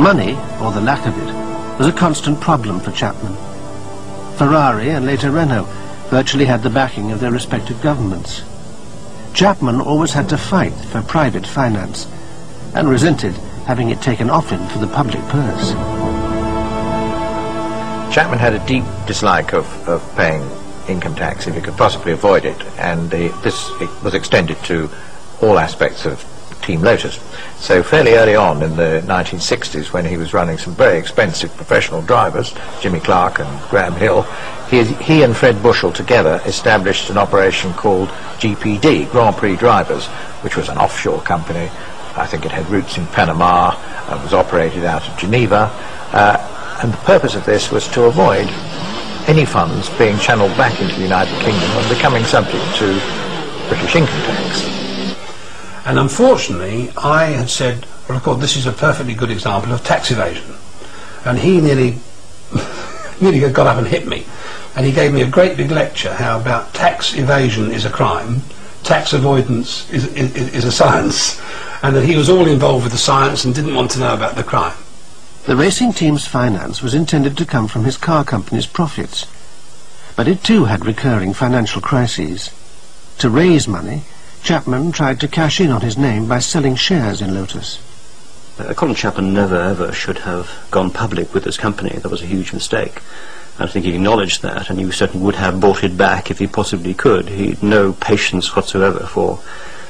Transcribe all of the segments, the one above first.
Money, or the lack of it, was a constant problem for Chapman. Ferrari and later Renault virtually had the backing of their respective governments. Chapman always had to fight for private finance and resented having it taken off him for the public purse. Chapman had a deep dislike of paying income tax if he could possibly avoid it, and this was extended to all aspects of Team Lotus. So fairly early on in the 1960s, when he was running some very expensive professional drivers, Jimmy Clark and Graham Hill, he and Fred Bushell together established an operation called GPD, Grand Prix Drivers, which was an offshore company. I think it had roots in Panama, was operated out of Geneva, and the purpose of this was to avoid any funds being channeled back into the United Kingdom and becoming subject to British income tax. And unfortunately, I had said, well, of course, this is a perfectly good example of tax evasion. And he nearly got up and hit me. And he gave me a great big lecture how about tax evasion is a crime, tax avoidance is a science, and that he was all involved with the science and didn't want to know about the crime. The racing team's finance was intended to come from his car company's profits, but it too had recurring financial crises. To raise money, Chapman tried to cash in on his name by selling shares in Lotus. Colin Chapman never ever should have gone public with his company. That was a huge mistake. I think he acknowledged that, and he certainly would have bought it back if he possibly could. He had no patience whatsoever for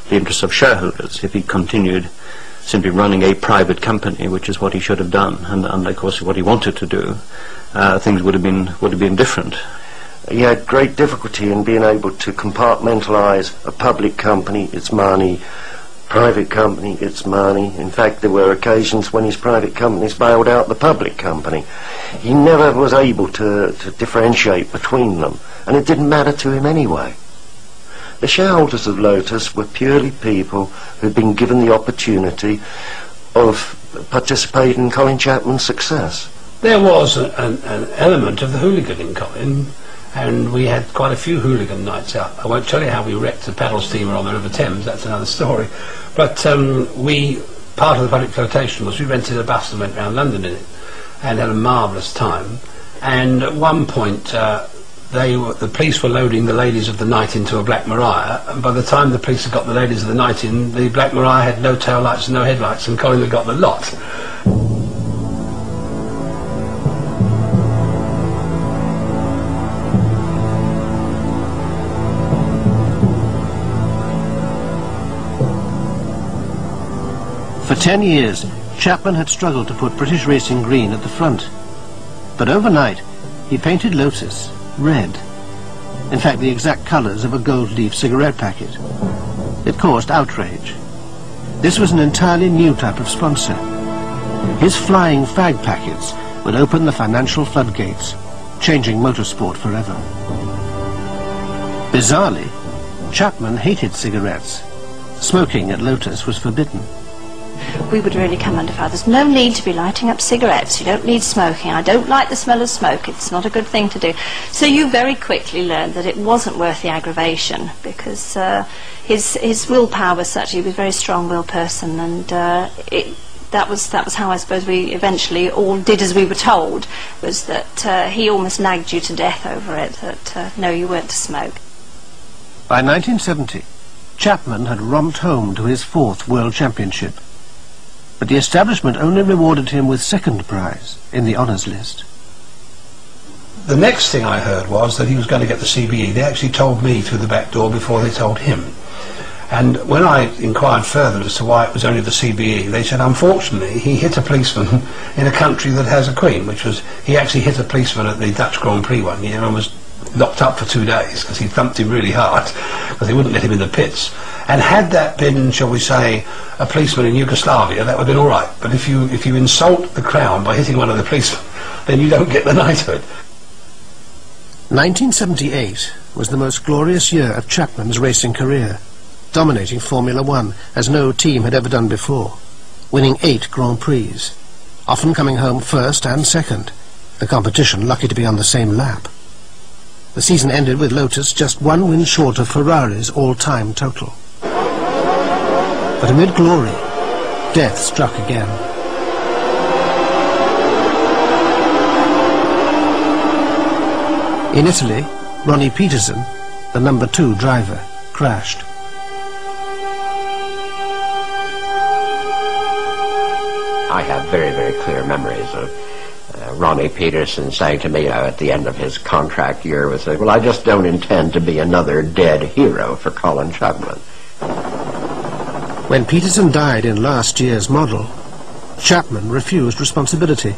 the interests of shareholders if he continued simply running a private company, which is what he should have done, and of course what he wanted to do. Things would have been different. He had great difficulty in being able to compartmentalise a public company, its money, private company, its money. In fact, there were occasions when his private companies bailed out the public company. He never was able to differentiate between them, and it didn't matter to him anyway. The shareholders of Lotus were purely people who'd been given the opportunity of participating in Colin Chapman's success. There was an element of the hooliganing, Colin, and we had quite a few hooligan nights out. I won't tell you how we wrecked a paddle steamer on the River Thames, that's another story. But part of the public flotation was we rented a bus and went round London in it and had a marvellous time. And at one point the police were loading the ladies of the night into a Black Maria, and by the time the police had got the ladies of the night in, the Black Maria had no tail lights and no headlights, and Colin had got the lot. For 10 years, Chapman had struggled to put British racing green at the front. But overnight, he painted Lotus red. In fact, the exact colours of a gold leaf cigarette packet. It caused outrage. This was an entirely new type of sponsor. His flying fag packets would open the financial floodgates, changing motorsport forever. Bizarrely, Chapman hated cigarettes. Smoking at Lotus was forbidden. We would really come under fire. There's no need to be lighting up cigarettes. You don't need smoking. I don't like the smell of smoke. It's not a good thing to do. So you very quickly learned that it wasn't worth the aggravation, because his willpower was such. He was a very strong-willed person, and that was how I suppose we eventually all did as we were told, was that he almost nagged you to death over it, that no, you weren't to smoke. By 1970, Chapman had romped home to his 4th World Championship. But the establishment only rewarded him with 2nd prize in the honours list. The next thing I heard was that he was going to get the CBE. They actually told me through the back door before they told him. And when I inquired further as to why it was only the CBE, they said, unfortunately, he hit a policeman in a country that has a queen, which was, he actually hit a policeman at the Dutch Grand Prix one year and was locked up for 2 days because he thumped him really hard because they wouldn't let him in the pits. And had that been, shall we say, a policeman in Yugoslavia, that would have been all right. But if you insult the crown by hitting one of the policemen, then you don't get the knighthood. 1978 was the most glorious year of Chapman's racing career, dominating Formula One as no team had ever done before, winning 8 Grand Prix, often coming home 1st and 2nd, the competition lucky to be on the same lap. The season ended with Lotus just 1 win short of Ferrari's all-time total. But amid glory, death struck again. In Italy, Ronnie Peterson, the number 2 driver, crashed. I have very, very clear memories of Ronnie Peterson saying to me at the end of his contract year, was saying, well, I just don't intend to be another dead hero for Colin Chapman. When Peterson died in last year's model, Chapman refused responsibility,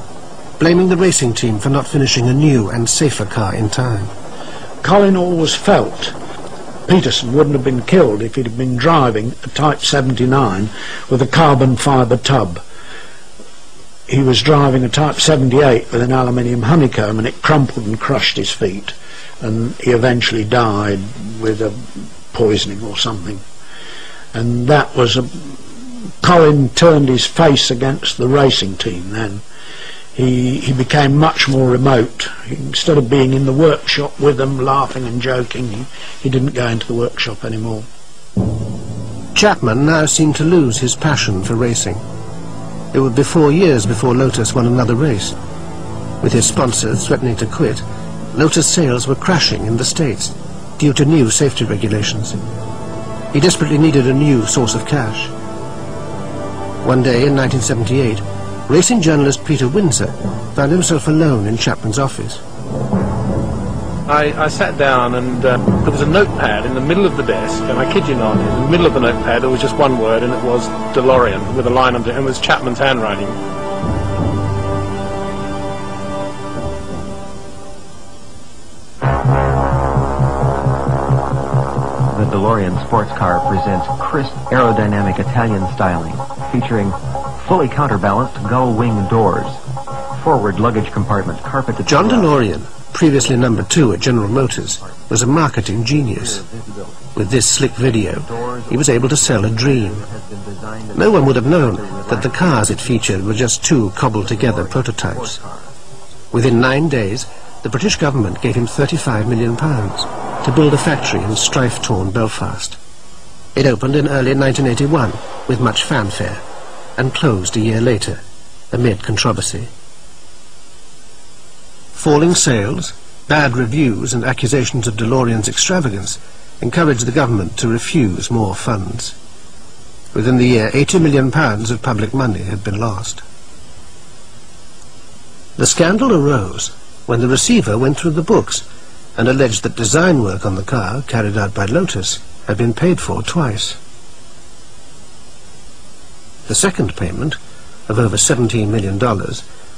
blaming the racing team for not finishing a new and safer car in time. Colin always felt Peterson wouldn't have been killed if he'd have been driving a Type 79 with a carbon fibre tub. He was driving a Type 78 with an aluminium honeycomb, and it crumpled and crushed his feet, and he eventually died with a poisoning or something. And that was Colin turned his face against the racing team then. He became much more remote. Instead of being in the workshop with them, laughing and joking, he didn't go into the workshop anymore. Chapman now seemed to lose his passion for racing. It would be 4 years before Lotus won another race. With his sponsors threatening to quit, Lotus sales were crashing in the States due to new safety regulations. He desperately needed a new source of cash. One day in 1978, racing journalist Peter Windsor found himself alone in Chapman's office. I sat down, and there was a notepad in the middle of the desk, and I kid you not, in the middle of the notepad there was just one word, and it was DeLorean, with a line under it, and it was Chapman's handwriting. The DeLorean sports car presents crisp aerodynamic Italian styling, featuring fully counterbalanced gull-wing doors, forward luggage compartment carpeted. John DeLorean, previously number 2 at General Motors, was a marketing genius. With this slick video, he was able to sell a dream. No one would have known that the cars it featured were just 2 cobbled-together prototypes. Within 9 days, the British government gave him £35 million to build a factory in strife-torn Belfast. It opened in early 1981 with much fanfare, and closed a year later, amid controversy. Falling sales, bad reviews and accusations of DeLorean's extravagance encouraged the government to refuse more funds. Within the year, £80 million of public money had been lost. The scandal arose when the receiver went through the books and alleged that design work on the car, carried out by Lotus, had been paid for twice. The second payment, of over $17 million,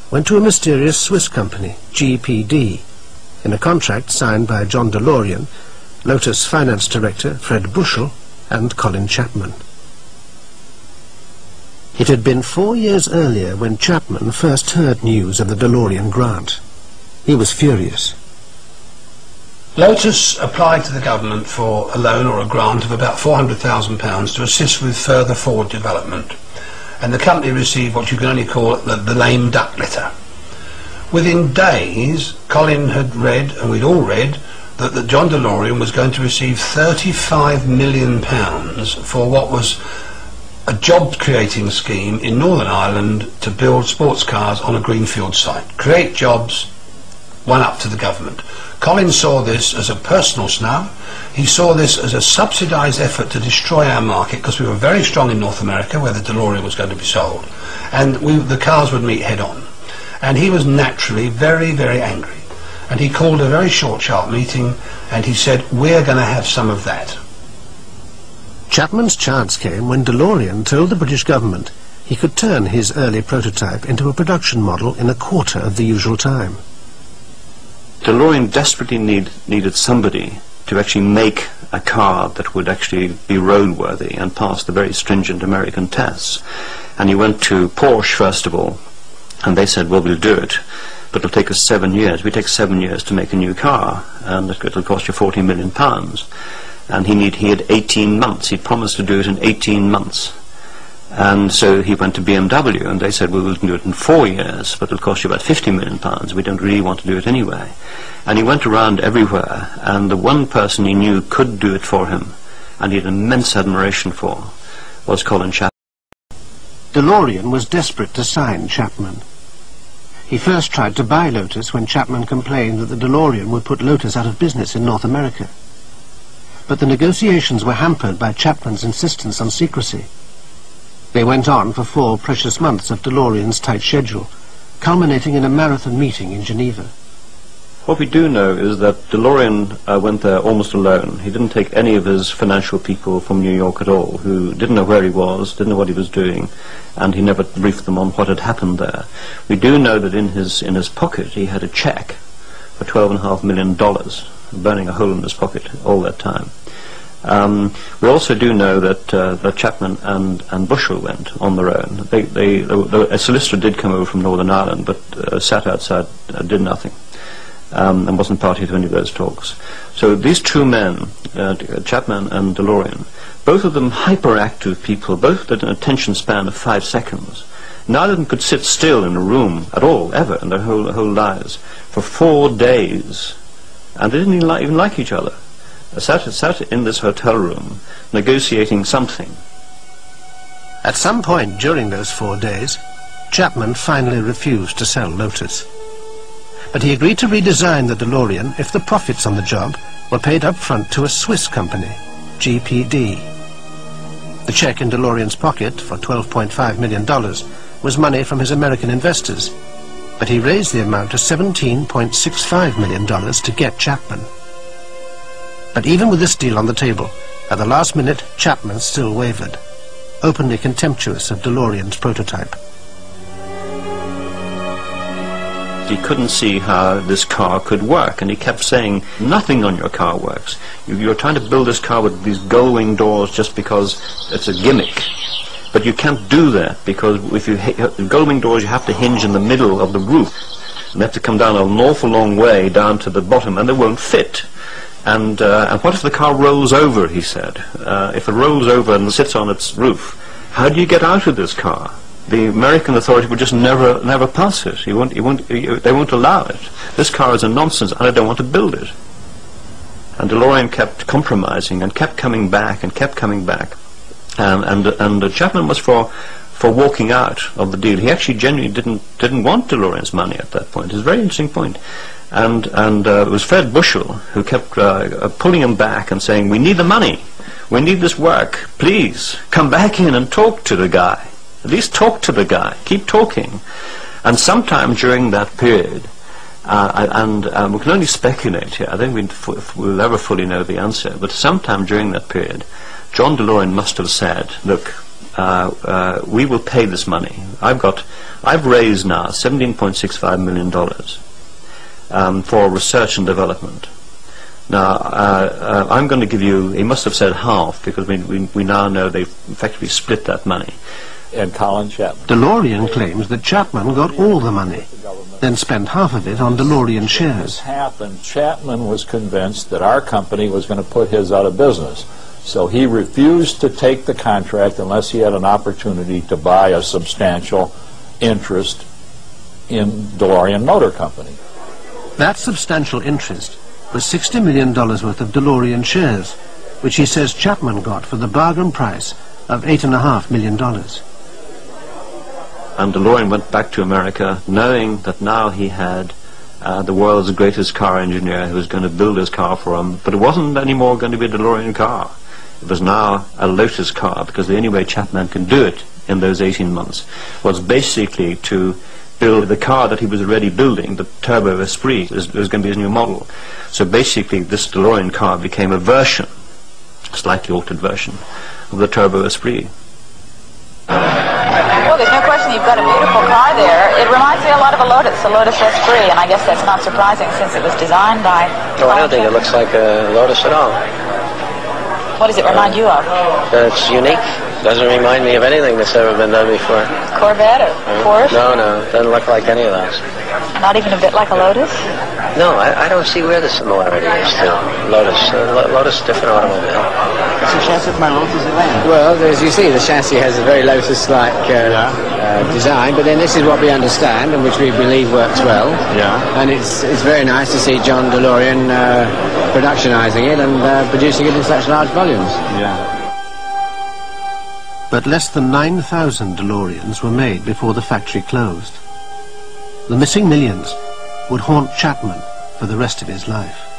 went to a mysterious Swiss company, GPD, in a contract signed by John DeLorean, Lotus Finance Director Fred Bushell, and Colin Chapman. It had been 4 years earlier when Chapman first heard news of the DeLorean grant. He was furious. Lotus applied to the government for a loan or a grant of about £400,000 to assist with further forward development, and the company received what you can only call the lame duck letter. Within days, Colin had read, and we'd all read, that John DeLorean was going to receive £35 million for what was a job-creating scheme in Northern Ireland to build sports cars on a greenfield site. Create jobs, one up to the government. Colin saw this as a personal snub. He saw this as a subsidised effort to destroy our market, because we were very strong in North America where the DeLorean was going to be sold, and the cars would meet head on. And he was naturally very, very angry, and he called a very short, sharp meeting, and he said, we're going to have some of that. Chapman's chance came when DeLorean told the British government he could turn his early prototype into a production model in a quarter of the usual time. DeLorean desperately needed somebody to actually make a car that would actually be roadworthy and pass the very stringent American tests. And he went to Porsche first of all, and they said, well, we'll do it, but it'll take us 7 years. We take 7 years to make a new car, and it'll cost you £40 million. And he had 18 months. He promised to do it in 18 months. And so he went to BMW, and they said, well, we'll do it in 4 years, but it'll cost you about £50 million. We don't really want to do it anyway. And he went around everywhere, and the one person he knew could do it for him, and he had immense admiration for, was Colin Chapman. DeLorean was desperate to sign Chapman. He first tried to buy Lotus when Chapman complained that the DeLorean would put Lotus out of business in North America. But the negotiations were hampered by Chapman's insistence on secrecy. They went on for 4 precious months of DeLorean's tight schedule, culminating in a marathon meeting in Geneva. What we do know is that DeLorean went there almost alone. He didn't take any of his financial people from New York at all, who didn't know where he was, didn't know what he was doing, and he never briefed them on what had happened there. We do know that in his pocket he had a check for $12.5 million, burning a hole in his pocket all that time. We also do know that Chapman and Bushell went on their own. A solicitor did come over from Northern Ireland, but sat outside, did nothing. And wasn't party to any of those talks. So these two men, Chapman and DeLorean, both of them hyperactive people, both with an attention span of 5 seconds. Neither of them could sit still in a room at all, ever, in their whole lives, for 4 days. And they didn't even like each other. They sat in this hotel room, negotiating something. At some point during those 4 days, Chapman finally refused to sell Lotus. But he agreed to redesign the DeLorean if the profits on the job were paid up front to a Swiss company, GPD. The check in DeLorean's pocket for $12.5 million was money from his American investors, but he raised the amount to $17.65 million to get Chapman. But even with this deal on the table, at the last minute, Chapman still wavered, openly contemptuous of DeLorean's prototype. He couldn't see how this car could work, and he kept saying, nothing on your car works. You're trying to build this car with these gull-wing doors just because it's a gimmick. But you can't do that, because if you gull-wing doors, you have to hinge in the middle of the roof, and they have to come down an awful long way down to the bottom, and they won't fit. And what if the car rolls over, he said. If it rolls over and sits on its roof, how do you get out of this car? The American authority would just never pass it. They won't allow it. This car is a nonsense, and I don't want to build it. And DeLorean kept compromising and kept coming back and kept coming back. And Chapman was for walking out of the deal. He actually genuinely didn't want DeLorean's money at that point. It's a very interesting point. And it was Fred Bushell who kept pulling him back and saying, "We need the money. We need this work. Please come back in and talk to the guy. At least talk to the guy. Keep talking." And sometime during that period, we can only speculate here, I don't think we'll ever fully know the answer, but sometime during that period, John DeLorean must have said, "Look, we will pay this money. I've raised now $17.65 million for research and development. Now, I'm going to give you," he must have said half, because we now know they've effectively split that money. And Colin Chapman. DeLorean claims that Chapman got all the money, then spent half of it on DeLorean shares. This happened. Chapman was convinced that our company was going to put his out of business. So he refused to take the contract unless he had an opportunity to buy a substantial interest in DeLorean Motor Company. That substantial interest was $60 million worth of DeLorean shares, which he says Chapman got for the bargain price of $8.5 million. And DeLorean went back to America knowing that now he had the world's greatest car engineer who was going to build his car for him. But it wasn't anymore going to be a DeLorean car. It was now a Lotus car, because the only way Chapman can do it in those 18 months was basically to build the car that he was already building, the Turbo Esprit, was going to be his new model. So basically this DeLorean car became a version, a slightly altered version, of the Turbo Esprit. Well, there's no question you've got a beautiful car there. It reminds me a lot of a Lotus Esprit, and I guess that's not surprising since it was designed by... No, I don't think it looks like a Lotus at all. What does it remind you of? It's unique. Doesn't remind me of anything that's ever been done before. Corvette or Porsche? No, doesn't look like any of those. Not even a bit like a Lotus? No, I don't see where the similarity is to Lotus. Lotus is a different automobile. It's a chassis of my Lotus Elan. Well, as you see, the chassis has a very Lotus-like design, but then this is what we understand and which we believe works well. Yeah. And it's very nice to see John DeLorean productionizing it and producing it in such large volumes. Yeah. But less than 9,000 DeLoreans were made before the factory closed. The missing millions would haunt Chapman for the rest of his life.